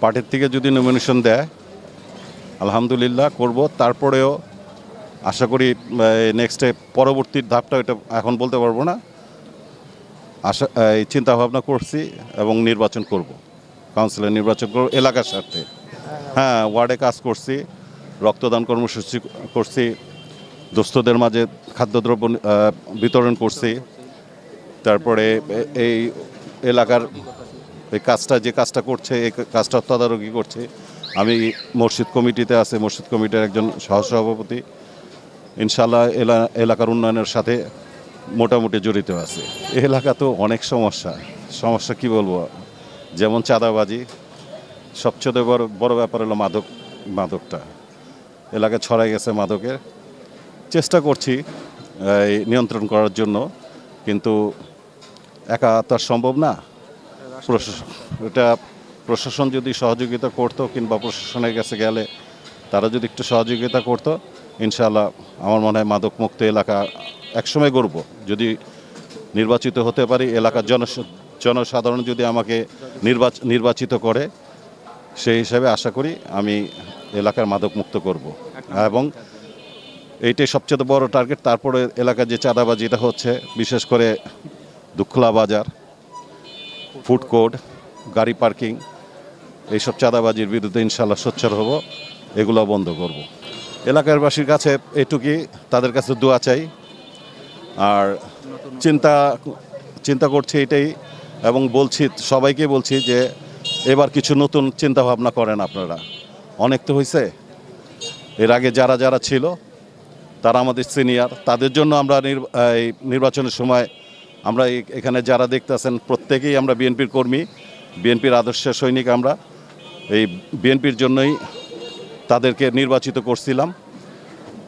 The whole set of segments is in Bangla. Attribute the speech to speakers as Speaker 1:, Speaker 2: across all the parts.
Speaker 1: পার্টির থেকে যদি নমিনেশন দেয় আলহামদুলিল্লাহ করব। তারপরেও আশা করি নেক্সটে পরবর্তী ধাপটা এটা এখন বলতে পারবো না। আশা এই চিন্তাভাবনা করছি এবং নির্বাচন করব, কাউন্সিলর নির্বাচন করব এলাকার স্বার্থে। হ্যাঁ, ওয়ার্ডে কাজ করছি, রক্তদান কর্মসূচি করছি, দুস্থদের মাঝে খাদ্যদ্রব্য বিতরণ করছি। তারপরে এই এলাকার এই কাজটা যে কাজটা করছে এই কাজটা তদারকি করছে। আমি মসজিদ কমিটিতে আছে, মসজিদ কমিটির একজন সহসভাপতি। ইনশাল্লাহ এলাকার উন্নয়নের সাথে মোটামুটি জড়িত আছে। এই এলাকা তো অনেক সমস্যা কি বলবো, যেমন চাঁদাবাজি, সবচেয়ে বড় ব্যাপার হলো মাদকটা এলাকায় ছড়াই গেছে। মাদকের চেষ্টা করছি এই নিয়ন্ত্রণ করার জন্য, কিন্তু একা তো আর সম্ভব না। এটা প্রশাসন যদি সহযোগিতা করতো কিংবা প্রশাসনের কাছে গেলে তারা যদি একটু সহযোগিতা করতো, ইনশাআল্লাহ আমার মনে হয় মাদক মুক্ত এলাকা একসময় গড়ব। যদি নির্বাচিত হতে পারি, এলাকার জনসাধারণ যদি আমাকে নির্বাচিত করে, সেই হিসাবে আশা করি আমি এলাকার মাদক মুক্ত করব। এবং এইটাই সবচেয়ে বড় টার্গেট। তারপরে এলাকার যে চাঁদাবাজিটা হচ্ছে, বিশেষ করে দুখলা বাজার, ফুড কোর্ট, গাড়ি পার্কিং, এইসব চাঁদাবাজির বিরুদ্ধে ইনশাল্লাহ সোচ্চার হব, এগুলো বন্ধ করব। এলাকারবাসীর কাছে এটুকুই, তাদের কাছে দোয়া চাই। আর চিন্তা করছি এটাই, এবং সবাইকে বলছি যে এবার কিছু নতুন চিন্তা ভাবনা করেন আপনারা। অনেক তো হয়েছে, এর আগে যারা ছিল তারা আমাদের সিনিয়র, তাদের জন্য আমরা এই নির্বাচনের সময় আমরা এখানে যারা দেখতেছেন প্রত্যেকেই আমরা বিএনপির কর্মী, বিএনপির আদর্শের সৈনিক। আমরা এই বিএনপির জন্যই তাদেরকে নির্বাচিত করছিলাম,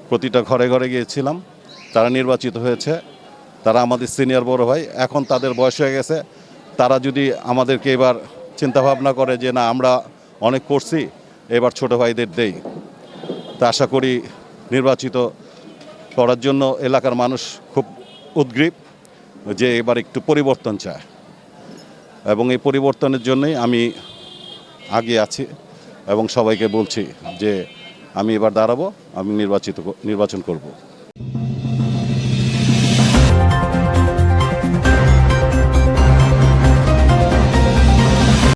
Speaker 1: প্রতিটা ঘরে ঘরে গিয়েছিলাম, তারা নির্বাচিত হয়েছে। তারা আমাদের সিনিয়র বড় ভাই, এখন তাদের বয়স হয়ে গেছে। তারা যদি আমাদেরকে এবার চিন্তাভাবনা করে যে না, আমরা অনেক করছি, এবার ছোট ভাইদের দেই, তা আশা করি নির্বাচিত করার জন্য এলাকার মানুষ খুব উদ্গ্রীব যে এবার একটু পরিবর্তন চায়, এবং এই পরিবর্তনের জন্যই আমি আগে আছি এবং সবাইকে বলছি যে আমি এবার দাঁড়াবো, আমি নির্বাচন করব।